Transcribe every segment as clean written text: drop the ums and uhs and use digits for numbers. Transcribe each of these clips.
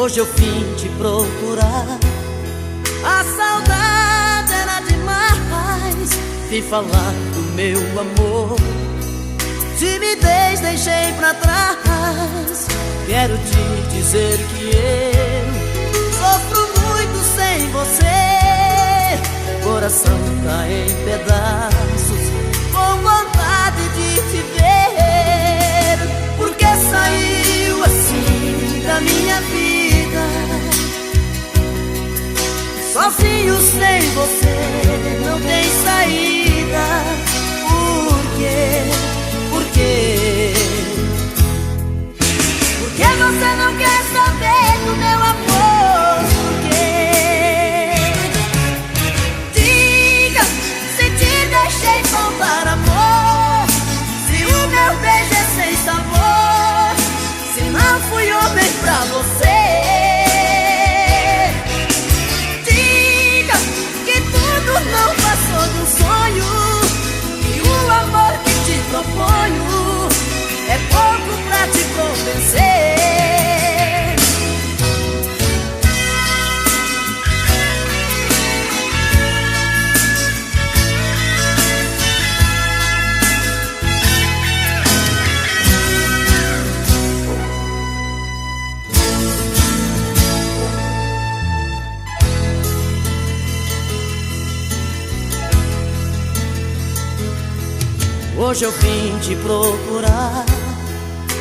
Hoje eu vim te procurar, a saudade era demais. Vim falar do meu amor, timidez deixei pra trás. Quero te dizer que eu sofro muito sem você. Coração tá em pedaços, com vontade de te ver. Porque saiu assim da minha vida, sozinho sem você, não tem saída. Por quê? Por quê? Por que você não quer saber do meu amor? Por quê? Diga se te deixei faltar amor, se o meu beijo é sem sabor, se não fui homem pra você. Diga que tudo não passou de um sonho, e o amor que te proponho é pouco pra te convencer. Hoje eu vim te procurar,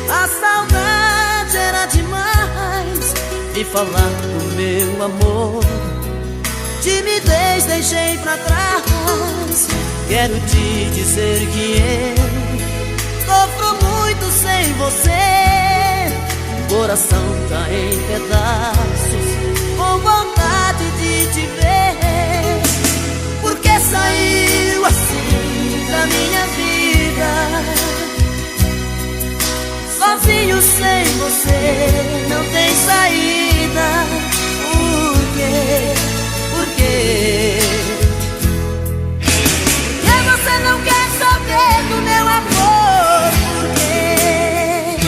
a saudade era demais. Vim falar do meu amor, timidez deixei pra trás. Quero te dizer que eu sofro muito sem você. Coração tá em pedaços, com vontade de te ver. Porque saiu assim da minha vida, sozinho sem você, não tem saída. Por quê? Por quê? Porque você não quer saber do meu amor? Por quê?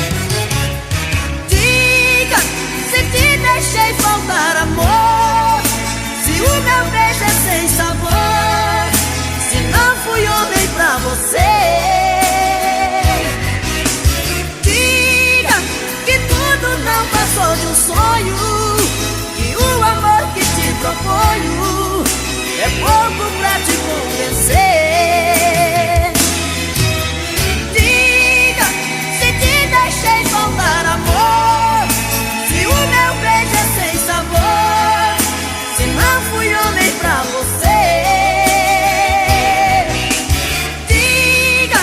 Diga se te deixei faltar amor, se o meu beijo é sem sabor, se não fui homem pra você. Não passou de um sonho, e o amor que te proponho é pouco pra te convencer. Diga se te deixei faltar amor, se o meu beijo é sem sabor, se não fui homem pra você. Diga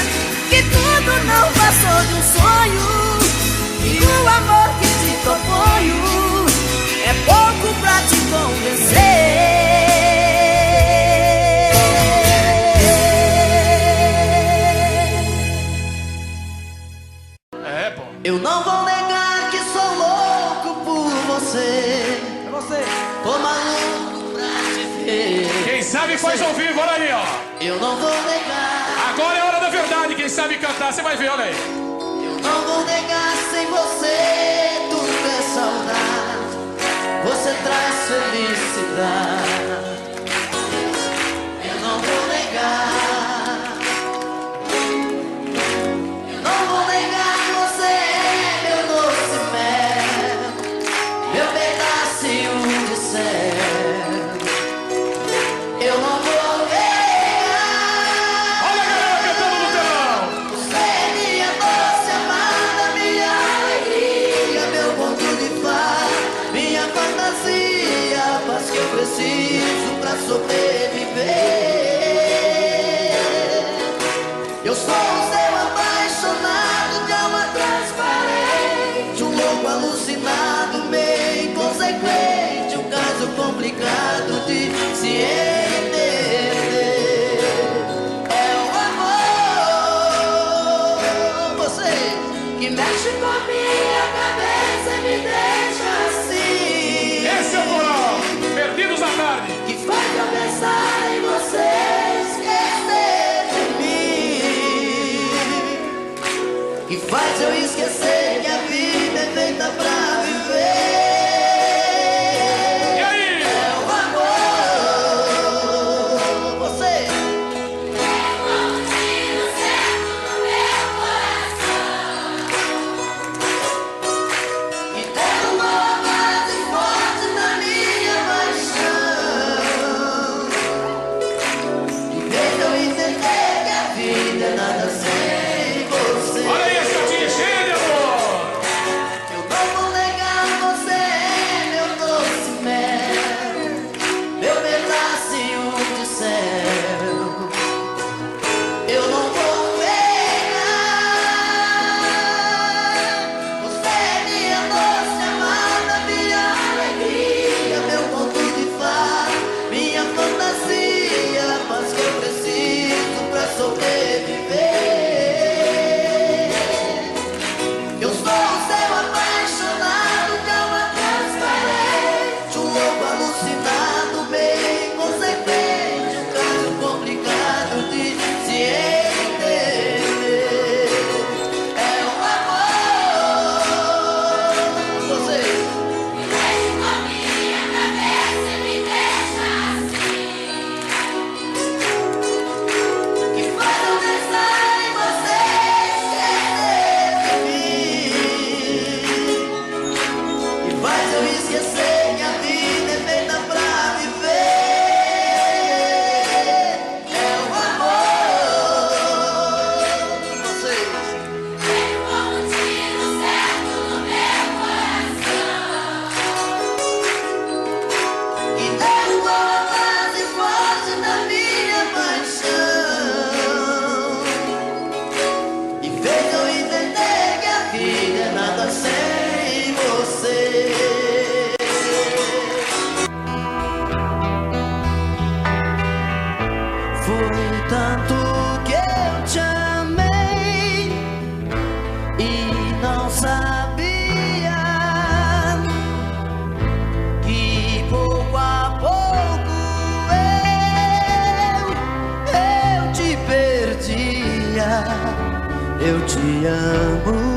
que tudo não passou de um sonho, e o amor que te proponho é pouco pra te convencer. É, pô. Eu não vou negar que sou louco por você. É você. Tô maluco pra te ver. Quem sabe faz ao vivo, olha aí, ó. Eu não vou negar. Agora é a hora da verdade, quem sabe cantar, você vai ver, olha aí. Não vou negar, sem você tudo é saudade. Você traz felicidade. Eu não vou negar. Eu não vou negar, você é meu doce mel, meu pedacinho de céu. Eu não vou negar. Olha a galera cantando no telão. Você é minha doce amada, minha alegria, meu conto de paz, minha fantasia, a paz que eu preciso. Foi tanto que eu te amei e não sabia que pouco a pouco eu te perdia. Eu te amo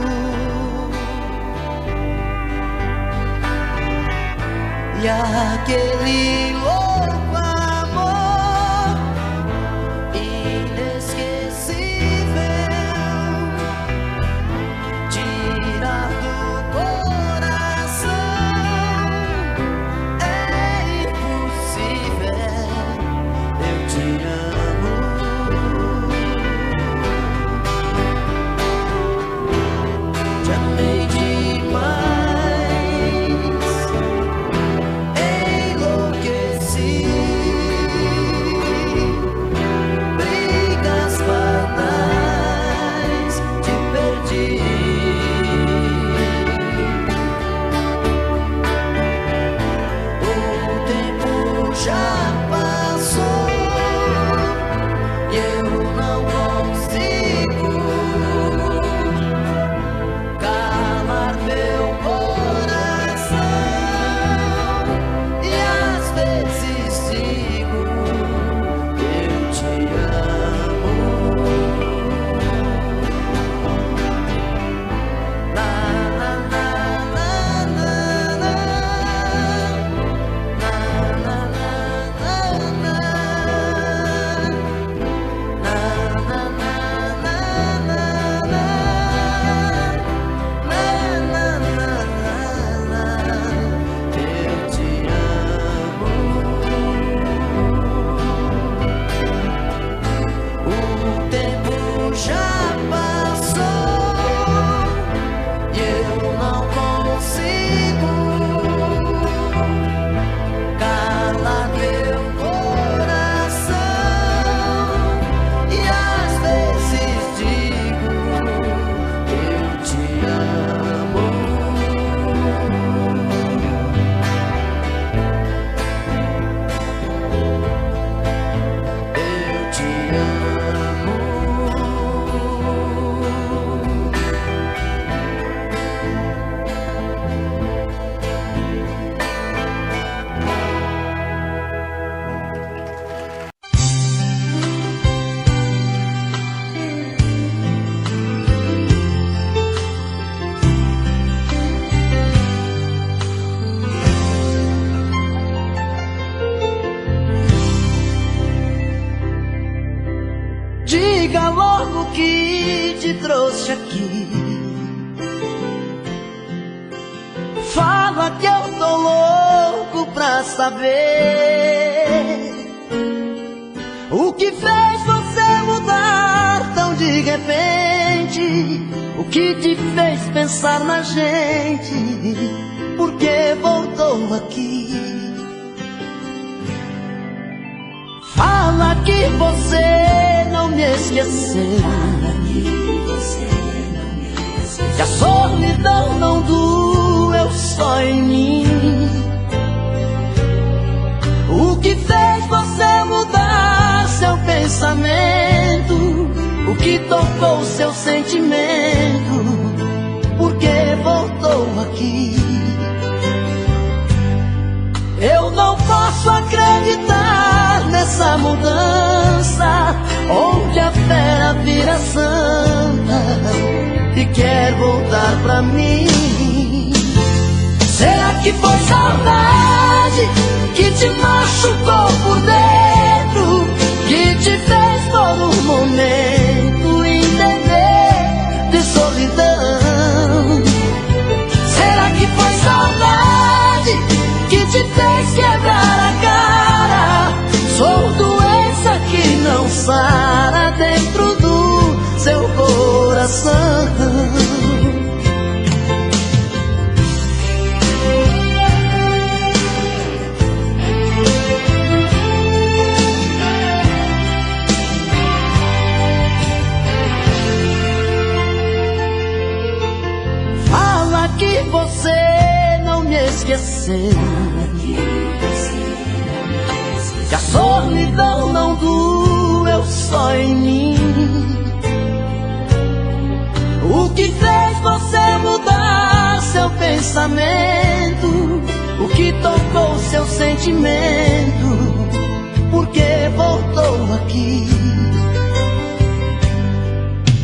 e aquele louco amor inesquecível tirar do coração é impossível. Eu te amo, te amei demais. Diga logo que te trouxe aqui. Fala que eu tô louco pra saber o que fez você mudar tão de repente. O que te fez pensar na gente? Por que voltou aqui? Fala que você não me esqueceu, que a solidão não doeu só em mim. O que fez você mudar seu pensamento? O que tocou seu sentimento? Por que voltou aqui? Eu não posso acreditar nessa mudança, onde a fera vira santa e quer voltar pra mim. Será que foi saudade que te machucou por dentro, que te fez por um momento entender de solidão? Será que foi saudade que te fez quebrar a cara? Sou doença que não sara dentro do seu coração. Fala que você não me esqueceu, que a solidão não doeu pensamento, o que tocou seu sentimento, porque voltou aqui.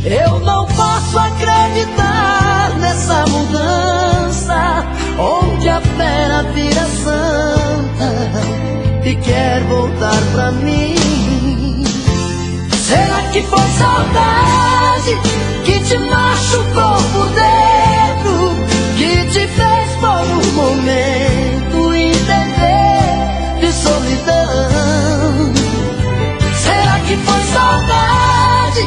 Eu não posso acreditar nessa mudança, onde a fera vira santa e quer voltar pra mim. Será que foi saudade que te machucou por dentro, que te fez por um momento entender de solidão? Será que foi saudade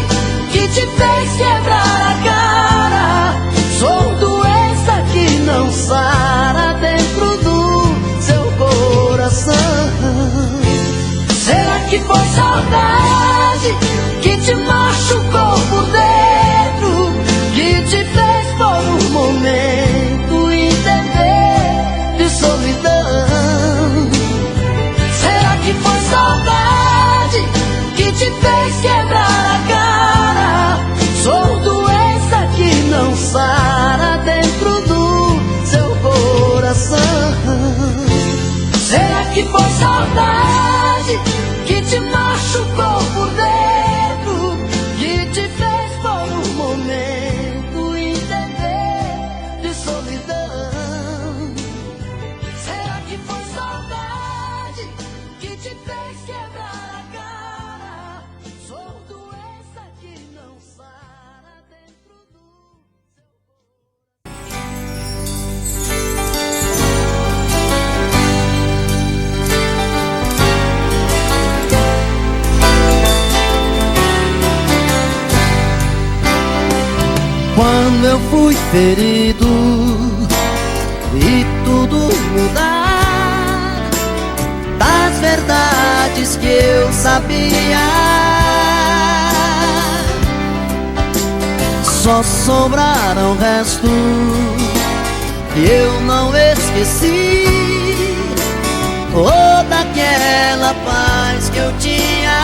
que te fez quebrar a cara? Sou doença que não sara dentro do seu coração. Será que foi saudade que te machucou por dentro, que te fez por um momento entender de solidão? Será que foi saudade que te fez quebrar a cara? Sou doença que não sara dentro do seu coração. Será que foi saudade que te machucou por dentro, que te fez por um momento entender de solidão? Será que foi saudade que te fez quebrar a cara? Sou doença que não sara dentro do Quando eu fui ferido e tudo mudar, das verdades que eu sabia, só sobraram restos que eu não esqueci. Toda aquela paz que eu tinha,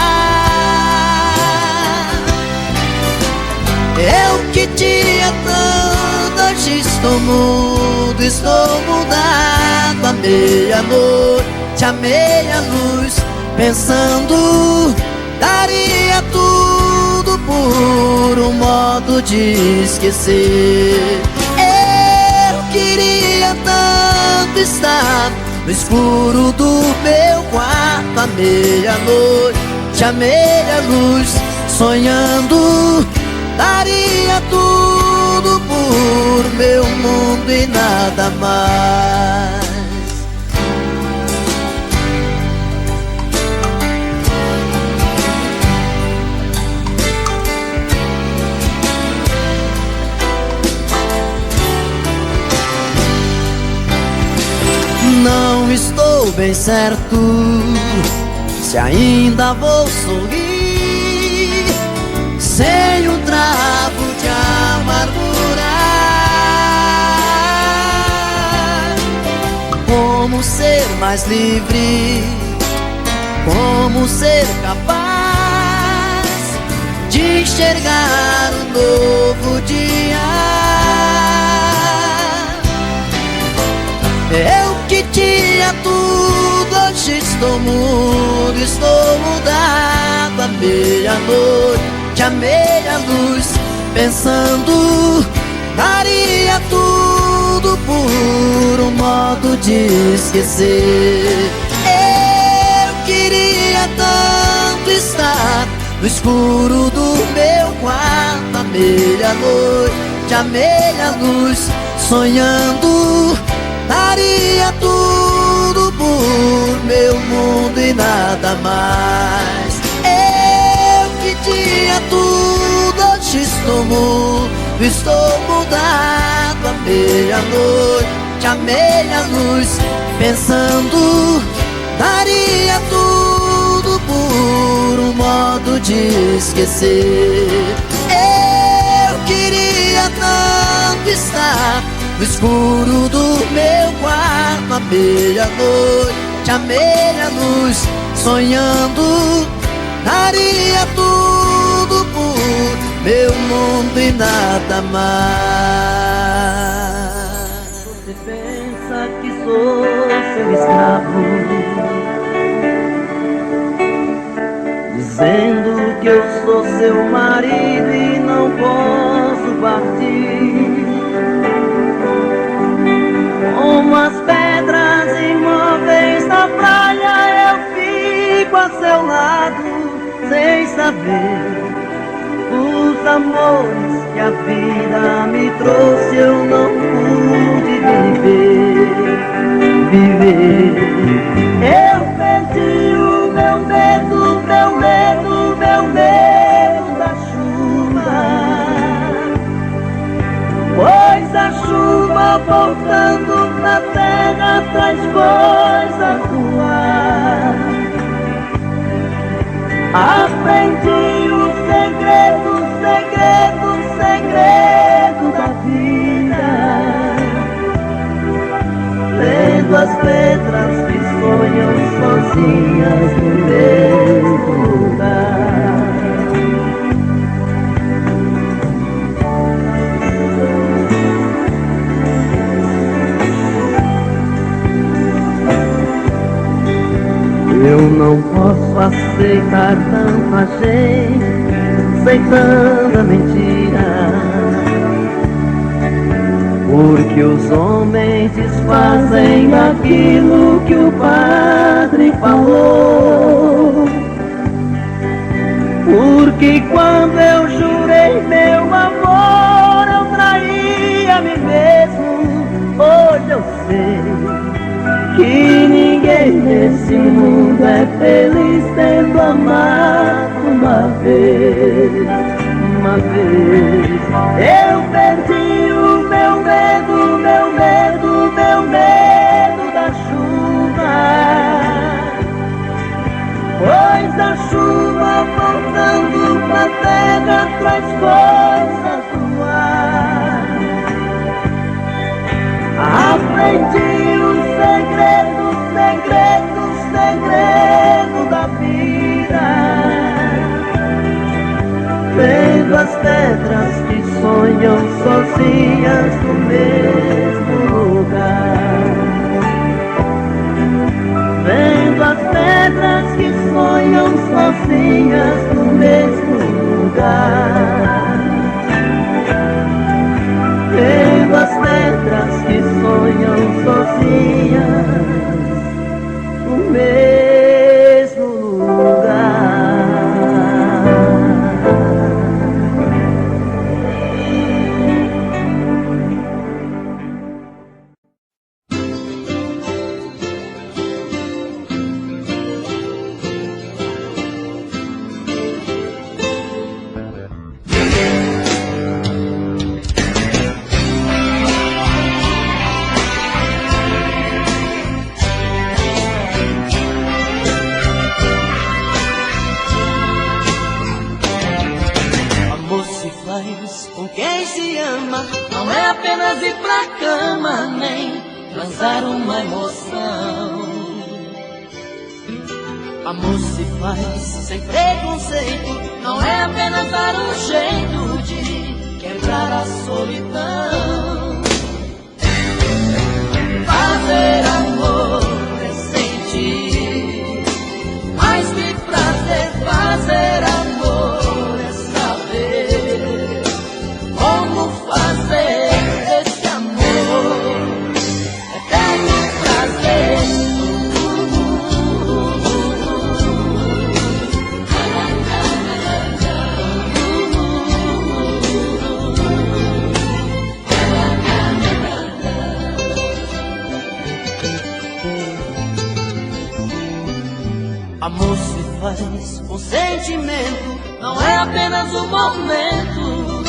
eu que tinha tanto, hoje estou mudo, estou mudado. À meia-noite, à meia-luz, pensando, daria tudo por um modo de esquecer. Eu queria tanto estar no escuro do meu quarto, à meia-noite, à meia-luz, sonhando, daria tudo por meu mundo e nada mais. Não estou bem certo se ainda vou sorrir sem um travo de amargura. Como ser mais livre, como ser capaz de enxergar um novo dia. Eu que tinha tudo, hoje estou mudo, estou mudado. À meia-noite, à meia-luz, pensando, daria tudo por um modo de esquecer. Eu queria tanto estar no escuro do meu quarto, à meia-noite, à meia-luz, sonhando, daria tudo por meu mundo e nada mais. Eu que tinha tudo, hoje estou mudo, estou mudado. À meia-noite, à meia-luz, pensando, daria tudo por um modo de esquecer. Eu queria tanto estar no escuro do meu quarto, à meia-noite, à meia-luz, sonhando, daria tudo por meu mundo e nada mais. sou seu escravo, dizendo que eu sou seu marido e não posso partir. Como as pedras imóveis da praia, eu fico a seu lado, sem saber os amores que a vida me trouxe. Eu não pude viver. Eu perdi o meu medo, meu medo, meu medo da chuva, pois a chuva voltando pra terra traz coisas do ar. Aprendi o segredo, segredo, segredo da vida, vendo as pedras que sonham sozinhas no mesmo lugar. Eu não posso aceitar tanta gente, sem tanta mentira, porque os homens desfazem aquilo que o padre falou. Porque quando eu jurei meu amor, eu traí a mim mesmo. Hoje eu sei que ninguém nesse mundo é feliz tendo amado uma vez, uma vez. Eu perdi o meu medo, meu medo, meu medo da chuva, pois a chuva voltando pra terra traz coisas do ar. Aprendi o segredo, segredo, segredo da vida, vendo as pedras que sonham sozinhas no mesmo lugar. Vendo as pedras que sonham sozinhas no mesmo lugar. Vendo as pedras que sonham sozinhas no mesmo lugar. Com quem se ama não é apenas ir pra cama, nem transar uma emoção. Amor se faz sem preconceito, não é apenas dar um jeito de quebrar a solidão. Fazer amor é sentir mais que prazer. Fazer amor é saber como fazer esse amor eterno prazer. Amor se faz com sentimento, não é apenas um momento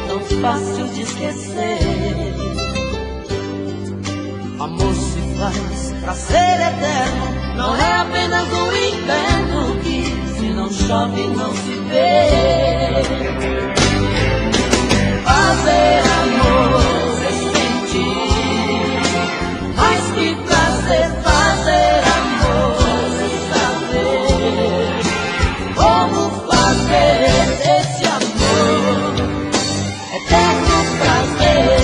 tão fácil de esquecer. Amor se faz pra ser eterno, não é apenas um inverno que se não chove não se vê. Fazer amor é sentir mais que prazer. Fazer amor é saber como fazer esse amor eterno prazer.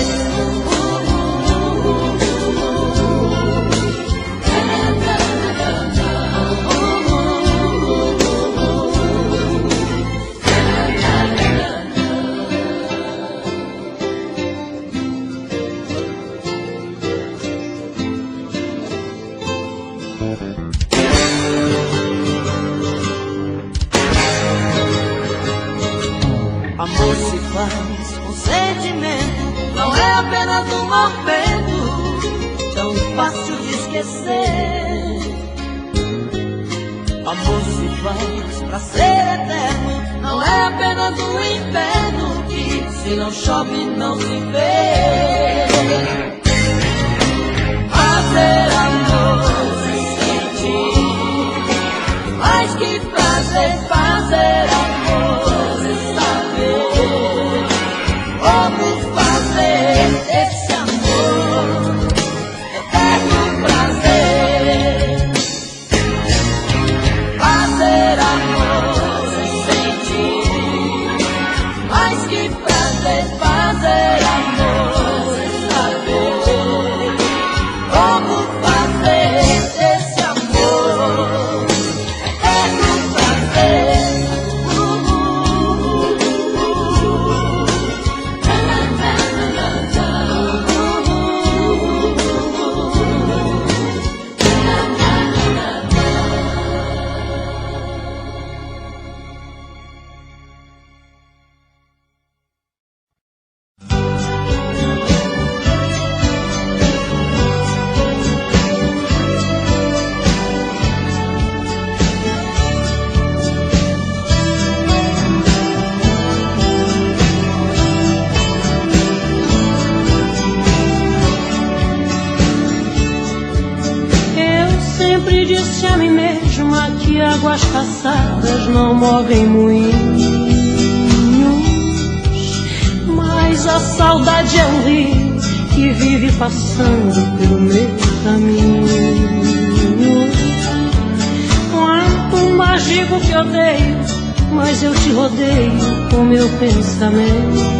Amor se faz com sentimento, não é apenas um momento tão fácil de esquecer. Amor se faz pra ser eterno, não é apenas um inverno que se não chove não se vê. Fazer amor sem sentir, mais que prazer, fazer amor sem saber como fazer esse amor eterno prazer. Fazer amor sem sentir, mais que prazer, fazer amor sem saber como fazer esse amor eterno prazer. Sempre disse a mim mesma que águas passadas não movem moinhos, mas a saudade é um rio que vive passando pelo meu caminho. Quanto mais digo que odeio, mas eu te rodeio com meu pensamento.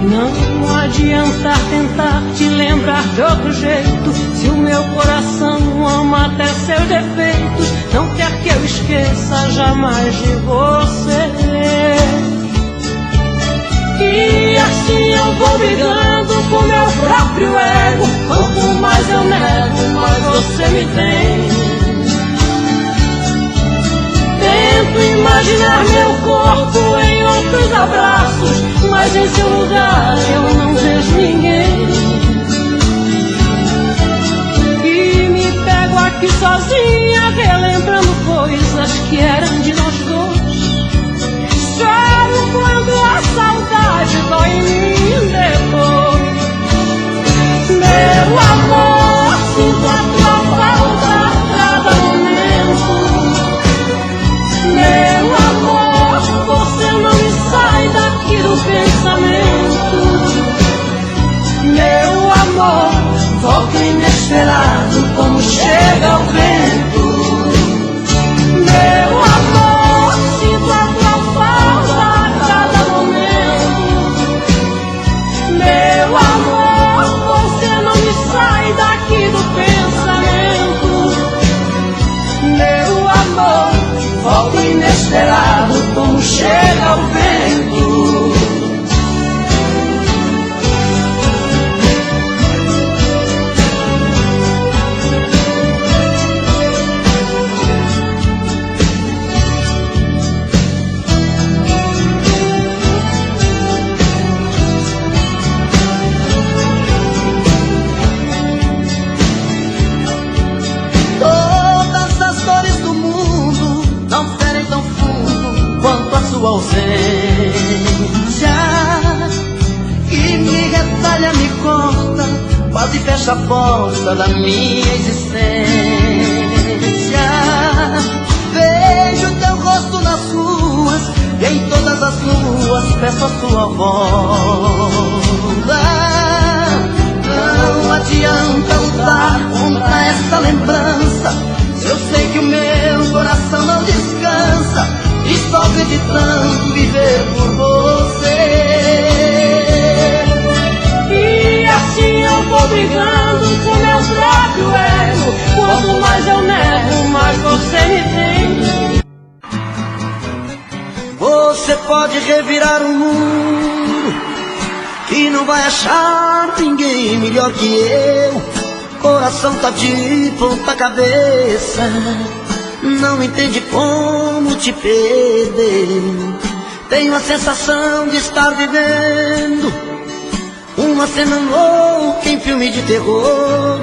Não adianta tentar te lembrar de outro jeito, se o meu coração ama até seus defeitos, não quer que eu esqueça jamais de você. E assim eu vou brigando com meu próprio ego, quanto mais eu nego, mais você me tem. Tento imaginar meu corpo em outros abraços, mas em seu lugar eu não vejo ninguém. E me pego aqui sozinha, relembrando coisas que eram de nós dois. Choro quando a saudade dói em mim depois. Meu amor, sinto a tua falta a cada momento. Meu amor, você não me sai daqui do pensamento. Meu amor, volta inesperado como chega o vento. Meu amor, sinto a tua falta a cada momento. Meu amor, você não me sai daqui do pensamento. Meu amor, volta inesperado como chega o vento. Todas as dores do mundo não ferem tão fundo quanto a sua ausência, que me retalha, me corta, quase fecha a porta da minha existência. Vejo teu rosto nas ruas e em todas as luas peço a sua volta. Não adianta lutar contra essa lembrança, se eu sei que o meu coração não descansa, e só acreditando viver por você. E assim eu vou brigando com meu próprio ego, quanto mais eu nego, mais você me tem. Você pode revirar o mundo, que não vai achar ninguém melhor que eu. Coração tá de ponta cabeça, não entende como como te perder. Tenho a sensação de estar vivendo uma cena louca em filme de terror.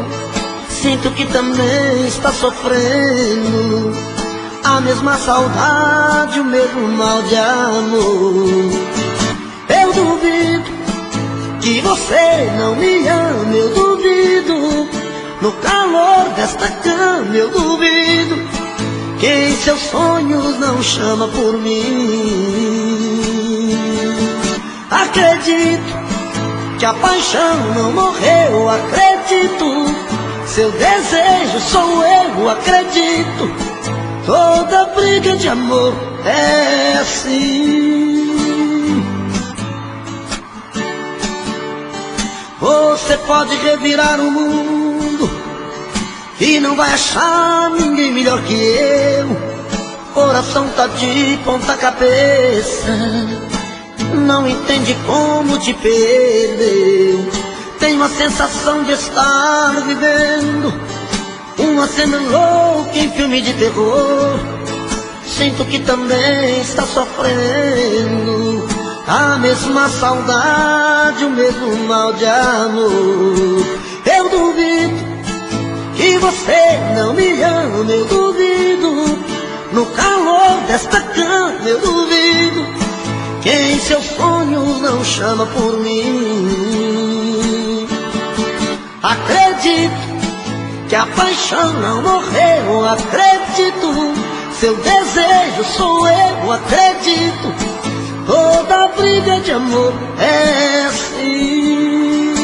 Sinto que também está sofrendo a mesma saudade, o mesmo mal de amor. Eu duvido que você não me ama, eu duvido. No calor desta cama eu duvido que em seus sonhos não chama por mim. Acredito que a paixão não morreu, acredito. Seu desejo sou eu, acredito. Toda briga de amor é assim. Você pode revirar o mundo e não vai achar ninguém melhor que eu. Coração tá de ponta cabeça, não entende como te perdeu. Tenho a sensação de estar vivendo uma cena louca em filme de terror. Sinto que também está sofrendo a mesma saudade, o mesmo mal de amor. Eu duvido que você não me ama, eu duvido. No calor desta cama eu duvido que em seus sonhos não chama por mim. Acredito que a paixão não morreu, acredito. Seu desejo sou eu, acredito. Toda briga de amor é assim.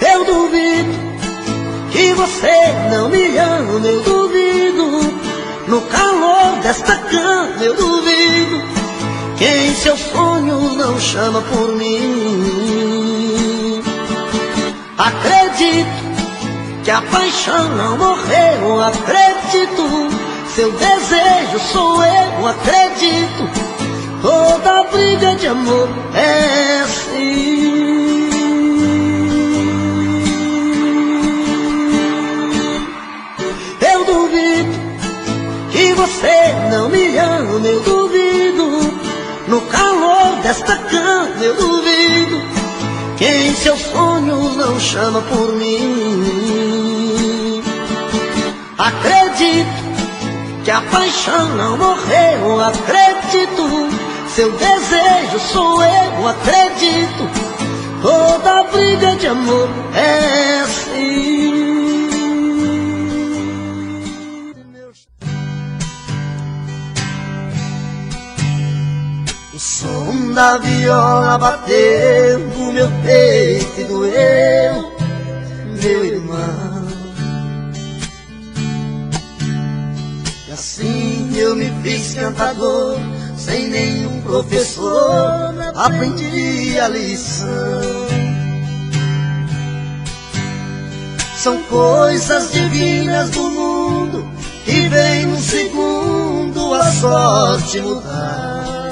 Eu duvido que você não me ama, eu duvido. No calor desta cama eu duvido que em seus sonhos não chama por mim. Acredito que a paixão não morreu, acredito. Seu desejo sou eu, acredito. Toda briga de amor é assim. Eu duvido que você não me ama, eu duvido. No calor desta cama eu duvido que em seus sonhos não chama por mim. Acredito que a paixão não morreu, acredito. Seu desejo sou eu, acredito. Toda briga de amor é assim. O som da viola bateu no meu peito e doeu, meu irmão. E assim eu me fiz cantador, sem nenhum professor, aprendi a lição. São coisas divinas do mundo que vem num segundo a sorte mudar,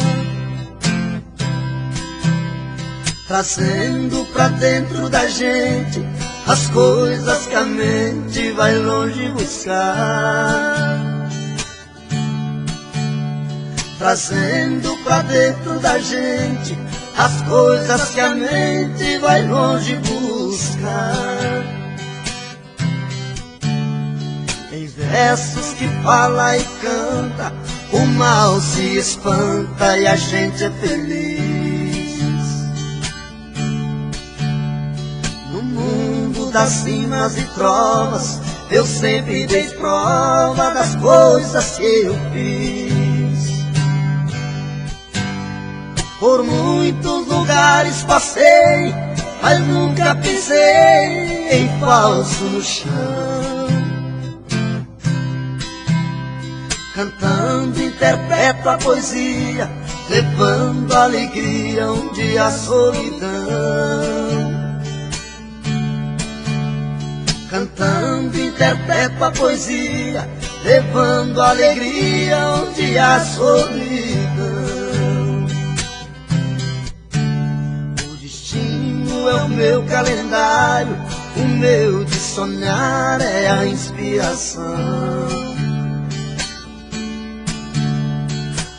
trazendo pra dentro da gente as coisas que a mente vai longe buscar. Trazendo pra dentro da gente as coisas que a mente vai longe buscar. Em versos que fala e canta, o mal se espanta e a gente é feliz. No mundo das cimas e trovas, eu sempre dei prova das coisas que eu fiz. Por muitos lugares passei, mas nunca pisei em falso no chão. Cantando interpreto a poesia, levando alegria onde há solidão. Cantando interpreto a poesia, levando alegria onde há solidão. O destino é o meu calendário, O meu de sonhar é a inspiração.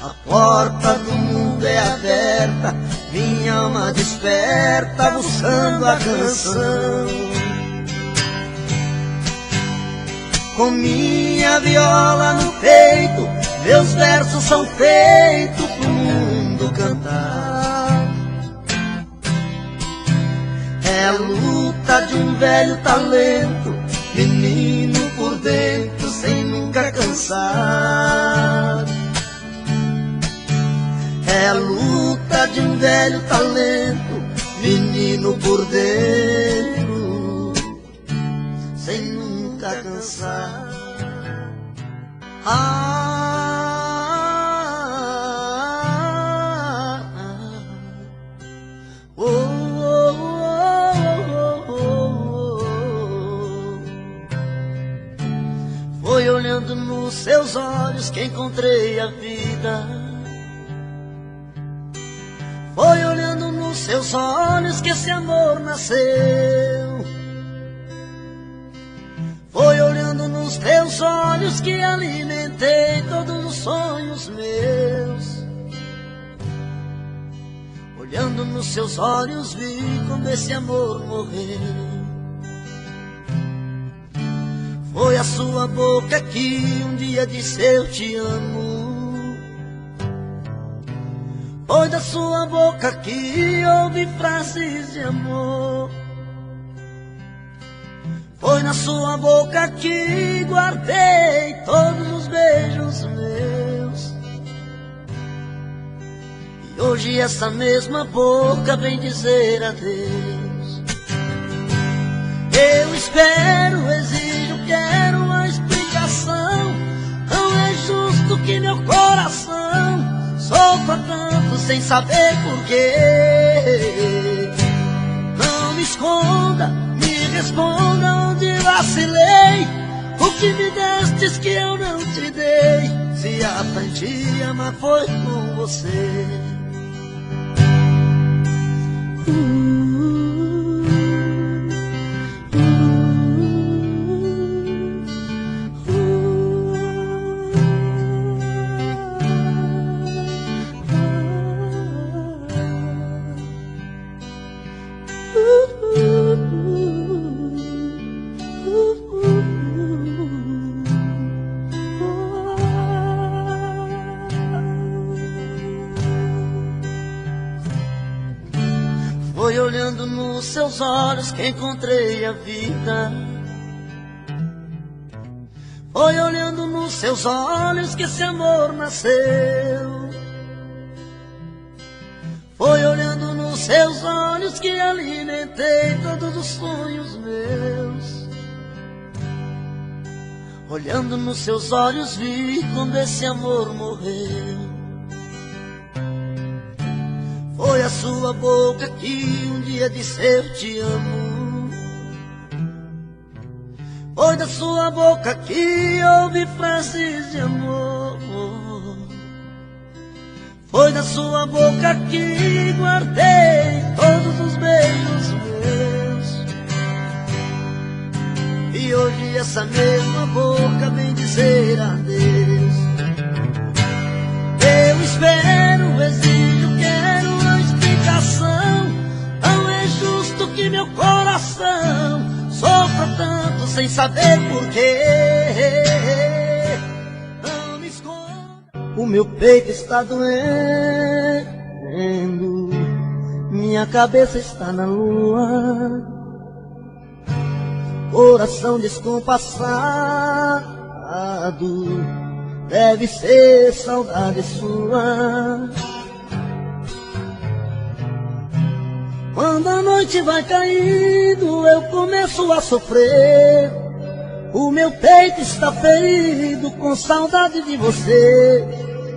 A porta do mundo é aberta, minha alma desperta buscando a canção. Com minha viola no peito, meus versos são feitos pro mundo cantar. É a luta de um velho talento, menino por dentro sem nunca cansar. É a luta de um velho talento, menino por dentro sem nunca cansar. Foi olhando nos seus olhos que encontrei a vida. Foi olhando nos seus olhos que esse amor nasceu. Foi olhando nos teus olhos que alimentei todos os sonhos meus. Olhando nos seus olhos vi como esse amor morreu. Foi a sua boca que um dia disse eu te amo. Foi da sua boca que ouvi frases de amor. Foi na sua boca que guardei todos os beijos meus. E hoje essa mesma boca vem dizer adeus. Eu espero, exijo, quero uma explicação. Não é justo que meu coração sofra tanto sem saber porquê. Não me esconda, me responda onde vacilei. O que me destes que eu não te dei. Se aprendi a amar foi com você. Foi olhando nos seus olhos que encontrei a vida. Foi olhando nos seus olhos que esse amor nasceu. Foi olhando nos seus olhos que alimentei todos os sonhos meus. Olhando nos seus olhos vi quando esse amor morreu. Foi a sua boca que um dia disse eu te amo. Foi da sua boca que ouvi frases de amor. Foi da sua boca que guardei todos os beijos meus. E hoje essa mesma boca vem dizer adeus. Eu espero, exijo, quero uma explicação. Não é justo que meu coração sofra tanto sem saber porquê. Não me esconda. O meu peito está doendo, minha cabeça está na lua. Coração descompassado, deve ser saudade sua. Quando a noite vai caindo, eu começo a sofrer. O meu peito está ferido com saudade de você.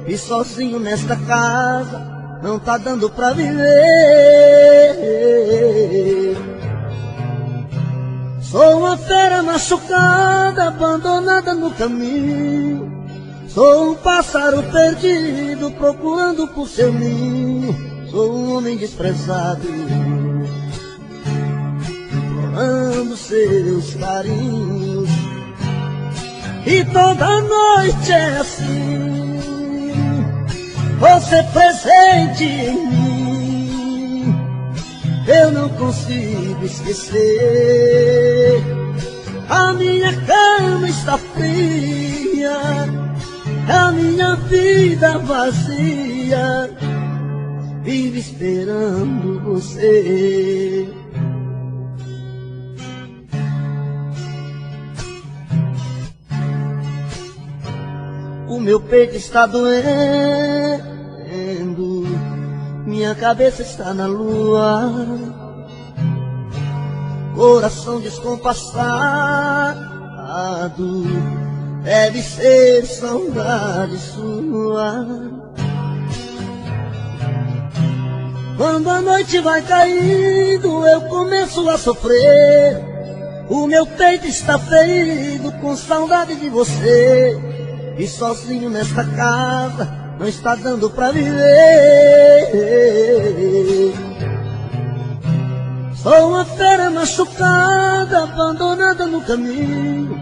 E sozinho nesta casa não tá dando pra viver. Sou uma fera machucada, abandonada no caminho. Sou um pássaro perdido, procurando por seu ninho. Sou um homem desprezado, implorando seus carinhos. E toda noite é assim, você presente em mim. Eu não consigo esquecer. A minha cama está fria, a minha vida vazia, vive esperando você. O meu peito está doendo, minha cabeça está na lua, coração descompassado, deve ser saudade sua. Quando a noite vai caindo, eu começo a sofrer. O meu peito está ferido com saudade de você. E sozinho nesta casa não está dando pra viver. Sou uma fera machucada, abandonada no caminho.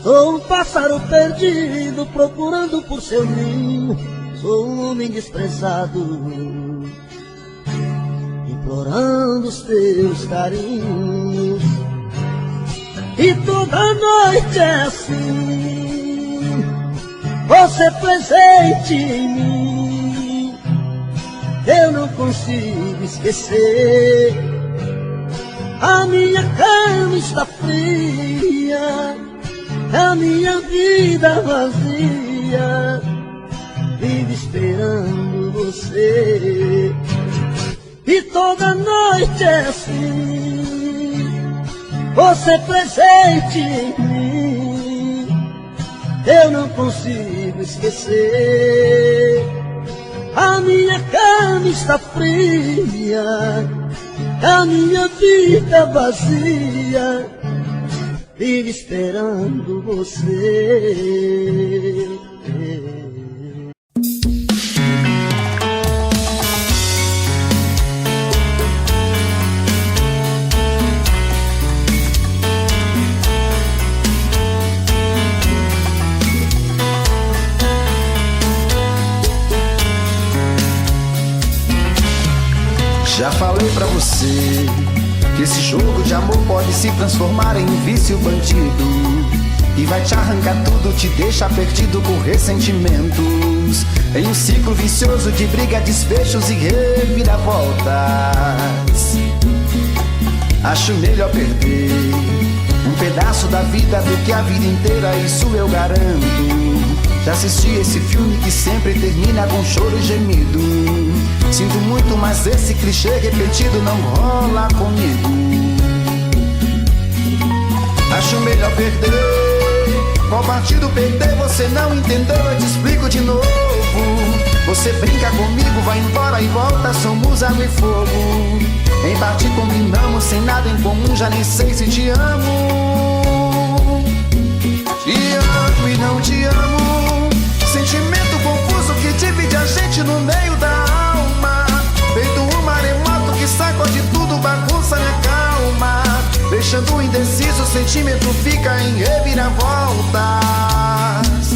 Sou um pássaro perdido, procurando por seu ninho. Sou um homem desprezado, implorando os teus carinhos. E toda noite é assim, você presente em mim. Eu não consigo esquecer. A minha cama está fria, a minha vida vazia, vive esperando você. E toda noite é assim, você presente em mim. Eu não consigo esquecer. A minha cama está fria, a minha vida vazia, vive esperando você. Já falei pra você que esse jogo de amor pode se transformar em vício bandido, e vai te arrancar tudo, te deixar perdido por ressentimentos, em um ciclo vicioso de briga, desfechos e reviravoltas. Acho melhor perder um pedaço da vida do que a vida inteira, isso eu garanto. Já assisti esse filme que sempre termina com choro e gemido. Sinto muito, mas esse clichê repetido não rola comigo. Acho melhor perder. Qual partido perder? Você não entendeu, eu te explico de novo. Você brinca comigo, vai embora e volta, somos água e fogo. Em parte combinamos, sem nada em comum, já nem sei se te amo. Te amo e não te amo, sentimento confuso que divide a gente no meio da alma. Feito um maremoto que sacode tudo, bagunça minha calma. Deixando indeciso, o sentimento fica em reviravoltas.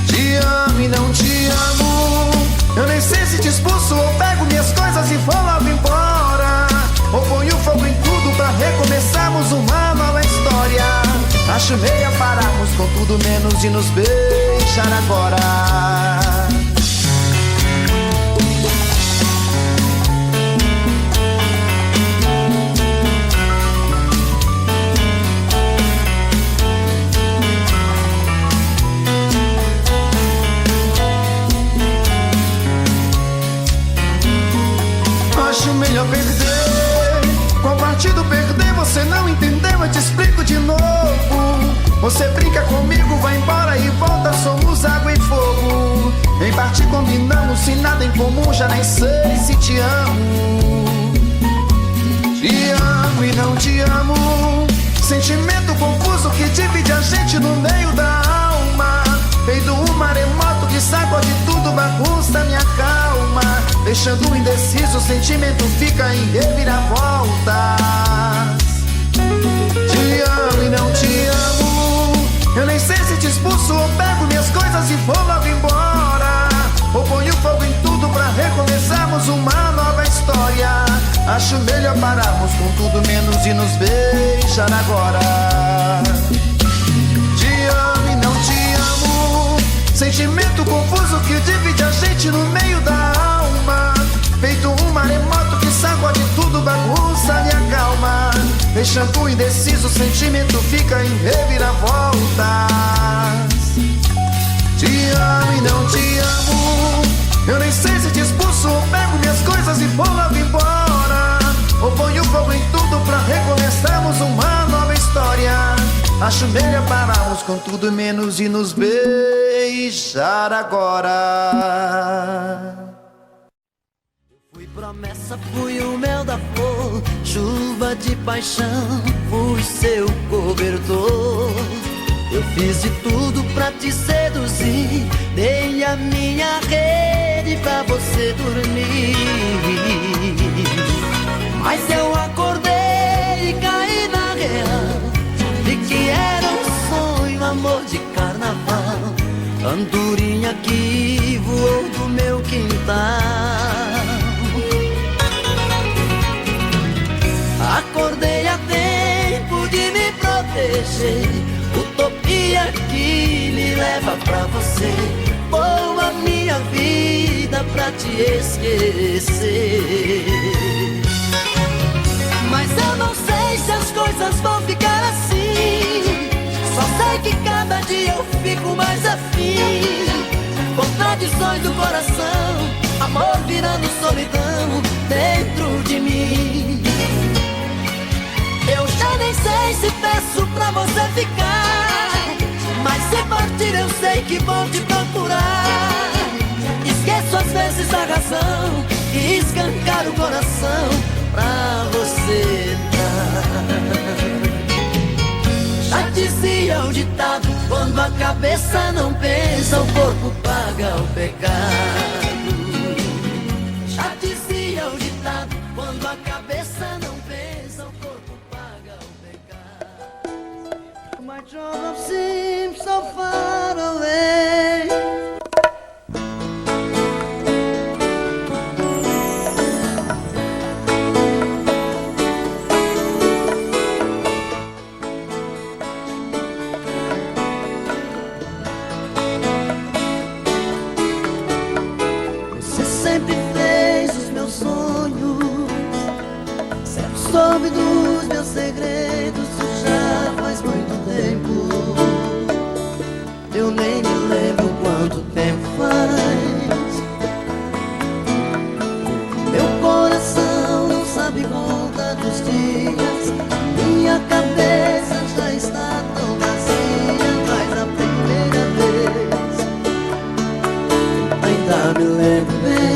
Te amo e não te amo, eu nem sei se te expulso ou pego minhas coisas e vou logo embora, ou ponho fogo em tudo pra recomeçarmos uma nova história. Acho meio pararmos com tudo menos de nos beijar agora. Acho melhor perder. Qual partido perder? Você não entendeu, eu te explico de novo. Você brinca comigo, vai embora e volta, somos água e fogo. Em parte combinamos, se nada em comum, já nem sei se te amo. Te amo e não te amo, sentimento confuso que divide a gente no meio da alma. Feito um maremoto que sacode tudo, bagunça minha calma. Deixando indeciso, o sentimento fica em reviravoltas. Te amo e não te amo. Eu nem sei se te expulso ou pego minhas coisas e vou logo embora, ou ponho fogo em tudo pra recomeçarmos uma nova história. Acho melhor pararmos com tudo menos e nos beijar agora. Te amo e não te amo. Sentimento confuso que divide a gente no meio da alma. Feito um maremoto que sacode tudo, bagunça, me acalma. Deixando indeciso, o sentimento fica em reviravoltas. Te amo e não te amo. Eu nem sei se te expulso ou pego minhas coisas e vou logo embora, ou ponho fogo em tudo pra recomeçarmos uma nova história. Acho melhor pararmos com tudo menos e nos beijar agora. Fui promessa, fui o mel da flor, chuva de paixão, fui seu cobertor. Eu fiz de tudo pra te seduzir, dei a minha rede pra você dormir. Mas eu acordei e caí na real, vi que era um sonho, amor de carnaval. Andorinha que voou do meu quintal. Acordei a tempo de me proteger, utopia que me leva pra você. Vou a minha vida pra te esquecer. Mas eu não sei se as coisas vão ficar assim. Só sei que cada dia eu fico mais afim. Contradições do coração, amor virando solidão dentro de mim. Eu já nem sei se peço pra você ficar, mas se partir eu sei que vou te procurar. Esqueço às vezes a razão e escancar o coração pra você dar. Já dizia o ditado, quando a cabeça não pensa, o corpo paga o pecado. Já dizia o ditado, quando a cabeça não pensa, o corpo paga o pecado. My true love seems so far away. Você sempre fez os meus sonhos, sempre soube dos meus segredos. Já faz muito tempo, eu nem me lembro quanto tempo faz. Meu coração não sabe conta dos dias, minha cabeça já está tão vazia. Mas a primeira vez ainda me lembro bem.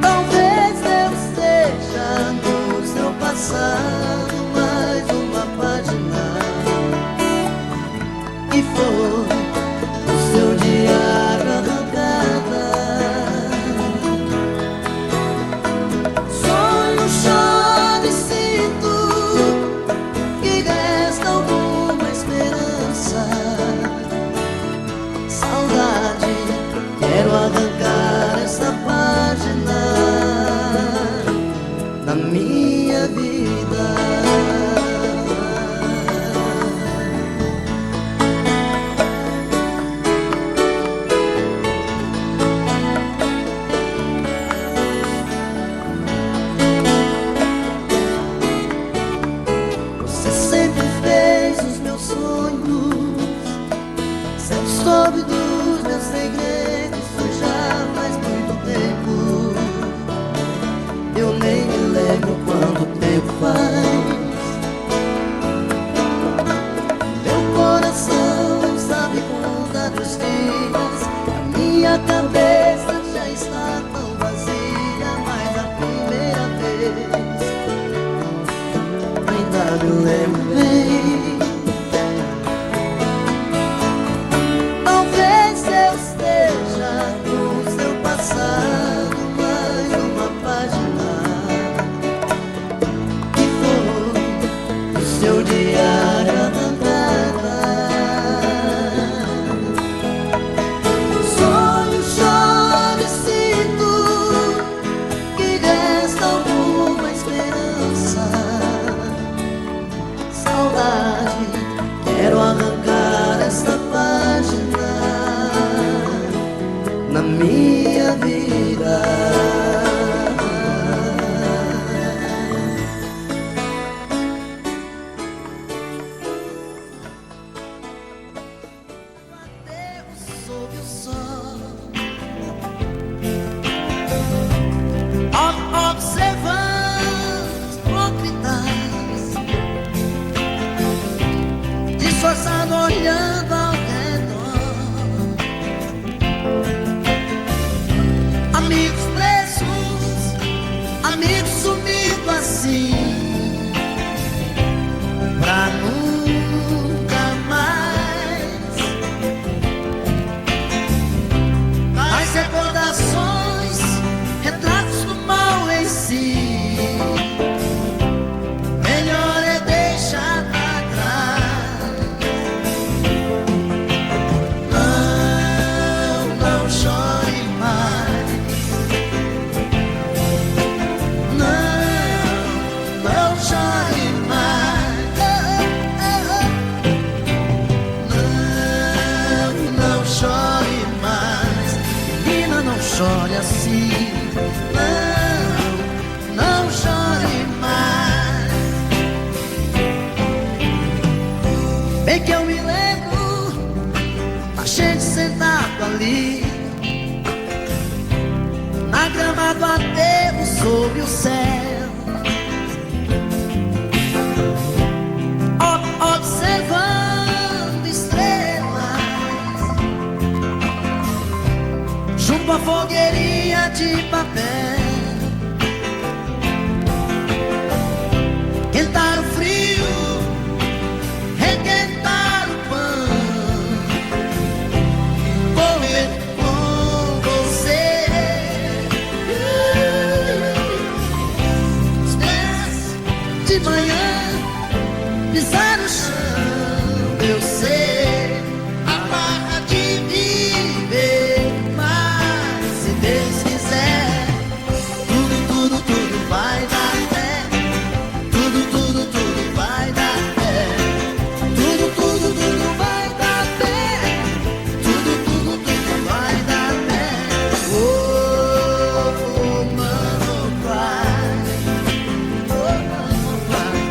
Talvez esforçado olhando ao redor. Amigos presos, amigos sumidos assim, pra nunca mais. As recordações, retratos do mal em si, melhor é deixar pra trás. Não chore mais. Não chore mais. Não chore mais. Menina, não chore assim. Não chore mais. Bem que eu me lembro, a gente sentado ali na grama do aterro sob o céu, observando estrelas junto à fogueirinha de papel. Quentar o frio, requentar o pão, comer com você. Os pés de manhã pisar no chão, eu sei a barra de viver, mas se Deus quiser, tudo vai dar pé. Tudo vai dar pé. Tudo vai dar pé. Tudo vai dar pé. Oh, mano, vai. Oh, mano, vai.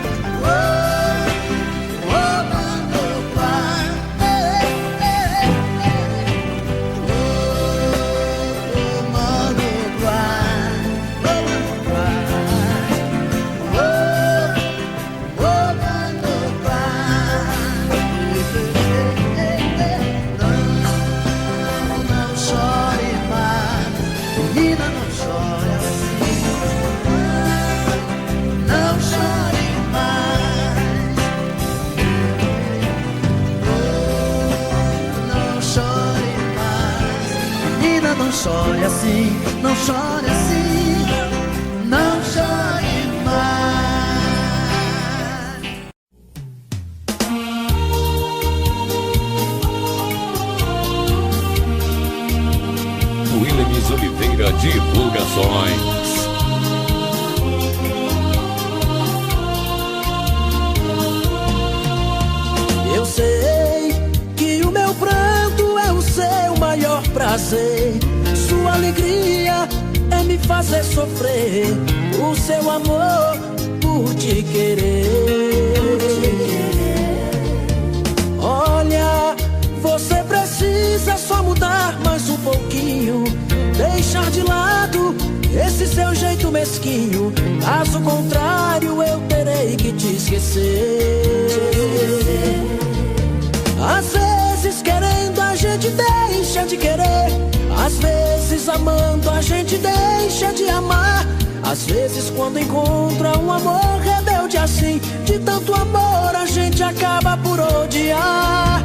Oh, mano, vai. Oh, mano, vai. Não chore mais, menina, não chore assim. Não chore mais. Não chore mais, menina, não chore assim. Não chore assim. Não chore mais. Williams Oliveira Divulgações. Eu sei que o meu pranto é o seu maior prazer. Sua alegria é me fazer sofrer. O seu amor por te querer. Olha, você precisa só mudar mais um pouquinho, deixar de lado esse seu jeito mesquinho. Caso contrário, eu terei que te esquecer. Às vezes querendo a gente deixa de querer, às vezes amando a gente deixa de amar. Às vezes quando encontra um amor rebelde assim, de tanto amor a gente acaba por odiar.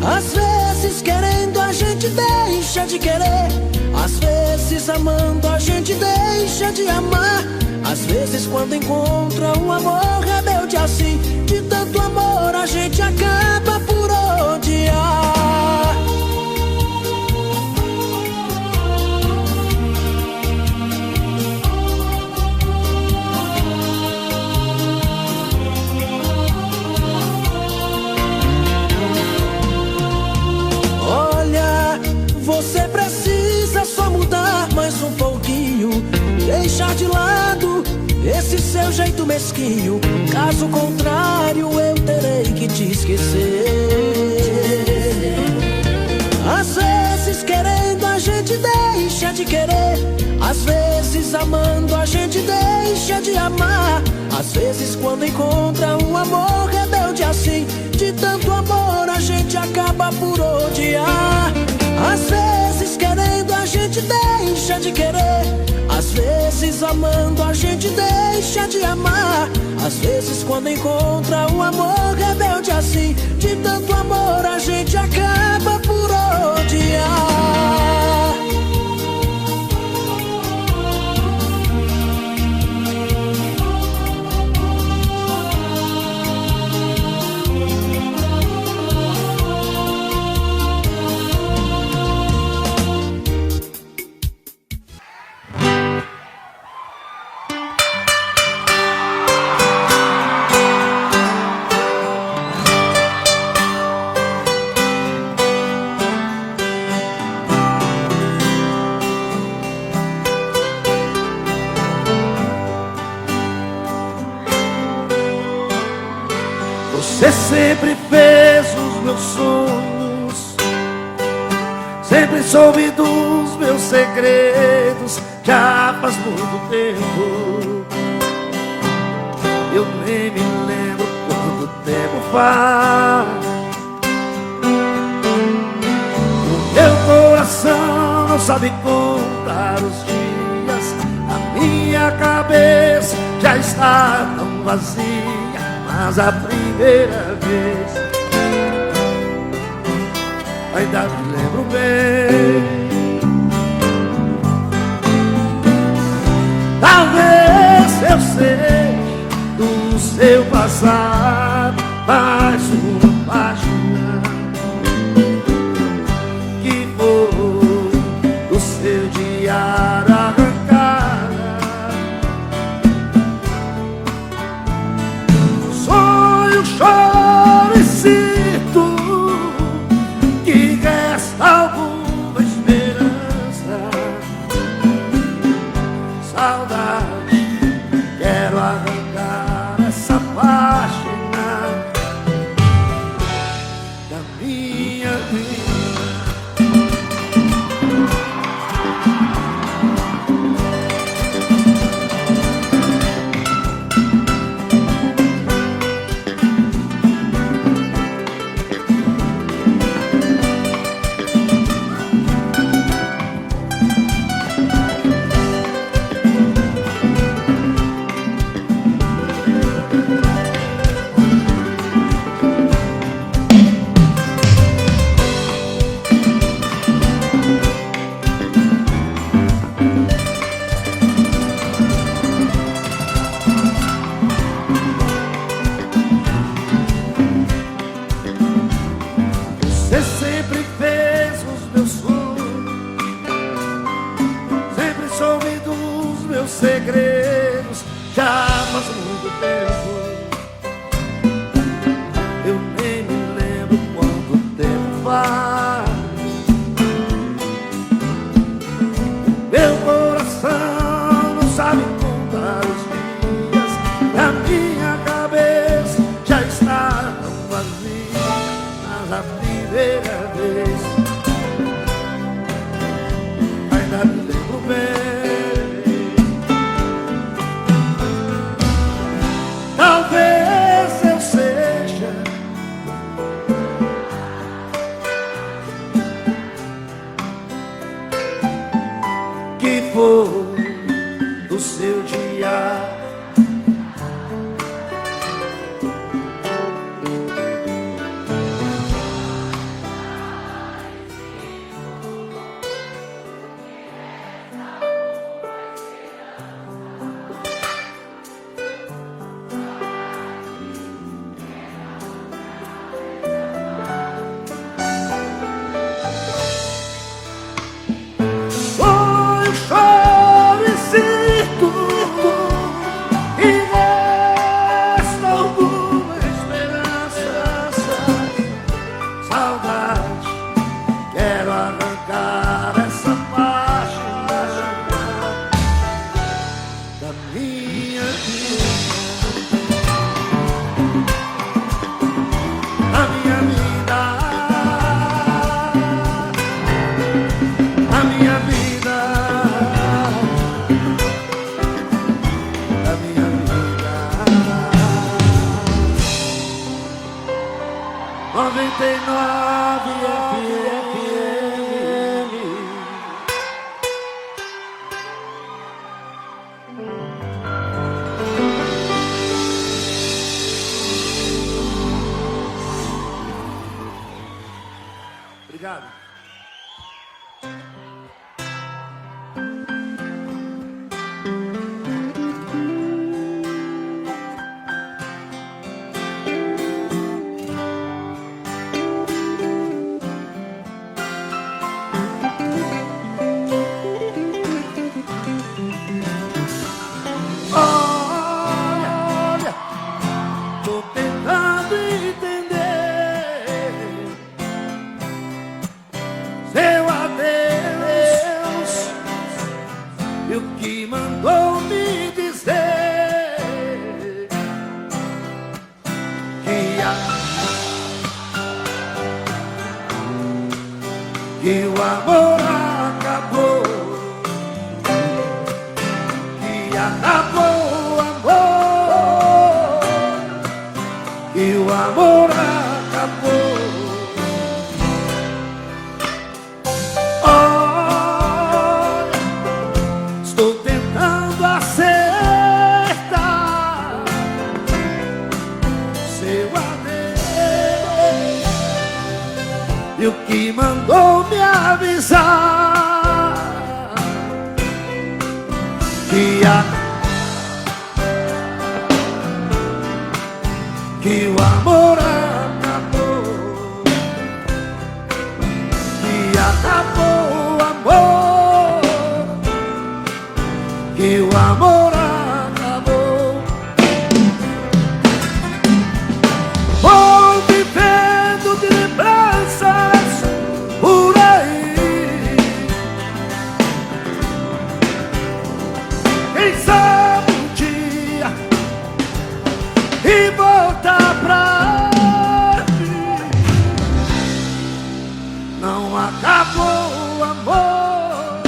Às vezes querendo a gente deixa de querer, às vezes amando a gente deixa de amar. Às vezes quando encontra um amor rebelde assim, de tanto amor a gente acaba por odiar. Olha, você precisa só mudar mais um pouquinho, deixar de lado esse seu jeito mesquinho. Caso contrário, eu terei que te esquecer. Às vezes querendo a gente deixa de querer, às vezes amando a gente deixa de amar. Às vezes quando encontra um amor rebelde assim, de tanto amor vezes amando a gente deixa de amar. Às vezes quando encontra um amor rebelde assim, de tanto amor a gente acaba por odiar. Você sempre fez os meus sonhos, sempre soube dos meus segredos. Já faz muito tempo, eu nem me lembro quanto tempo faz. O meu coração não sabe contar os dias, a minha cabeça já está tão vazia. Mas a primeira vez ainda me lembro bem. Talvez eu seja do seu passado, mais uma página que foi do seu diário arrancada. Choro e sinto que resta alguma esperança. Saudade, quero arrancar essa página da minha vida. Você sempre fez os meus sonhos, sempre soube dos meus segredos. Já faz muito tempo, eu nem me lembro quanto tempo faz. Meu coração não sabe contar os dias, a minha cabeça já está tão vazia. Mas a primeira vez ainda me lembro bem. Talvez eu seja que foi do seu dia. Choro e sinto que resta alguma esperança. Saudade, quero arrancar essa página da minha vida. A minha vida, a minha vida. 99 FM. Obrigado. Olha, tô tentando entender seu adeus e o que mandou me dizer que o amor acabou, que acabou o amor, que o amor acabou. Olha, estou tentando acertar seu adeus e o que mandou me avisar que o amor acabou, que acabou o amor, que o amor acabou. Vou vivendo de lembranças por aí, quem sabe um dia e voltar pra mim. Não acabou o amor,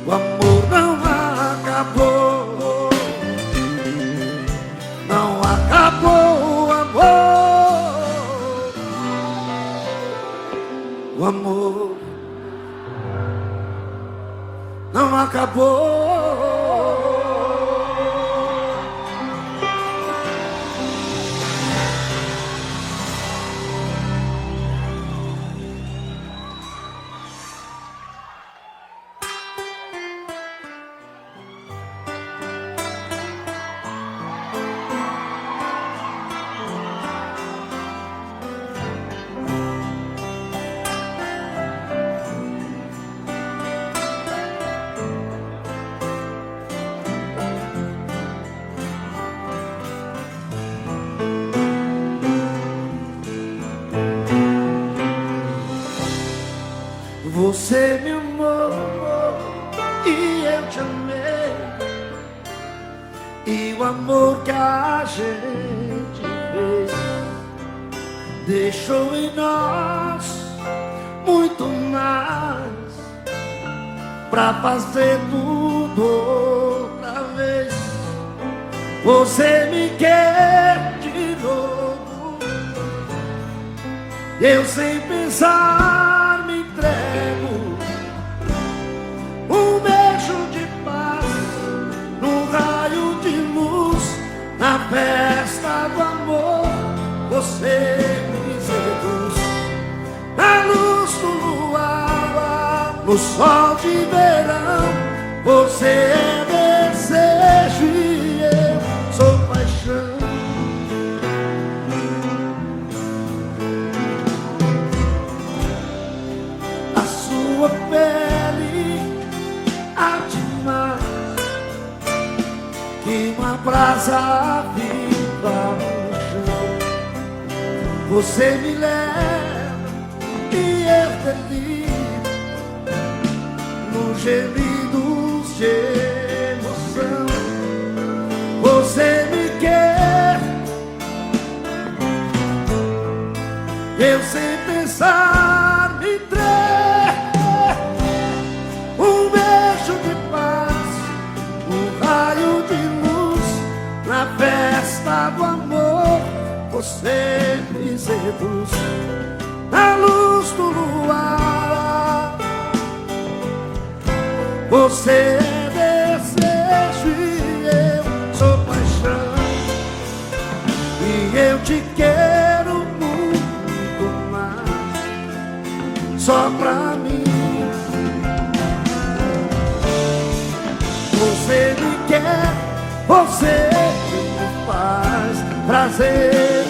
o amor não acabou, não acabou o amor, o amor não acabou. Você me amou e eu te amei, e o amor que a gente fez deixou em nós muito mais pra fazer tudo outra vez. Você me quer de novo, eu sem pensar me entrego. Um beijo de paz num raio de luz, na festa do amor você me seduz. Na luz do luar, no sol de verão, você é desejo e eu sou paixão. A sua pele arde mais que uma brasa viva no chão. Você me leva e eu deliro nos gemidos de emoção. Você me quer, eu sem pensar me entrego. Um beijo de paz, um raio de luz, na festa do amor você me seduz. Na luz do luar, você é desejo e eu sou paixão. E eu te quero muito mais. só pra mim. Você me quer, você me faz prazer.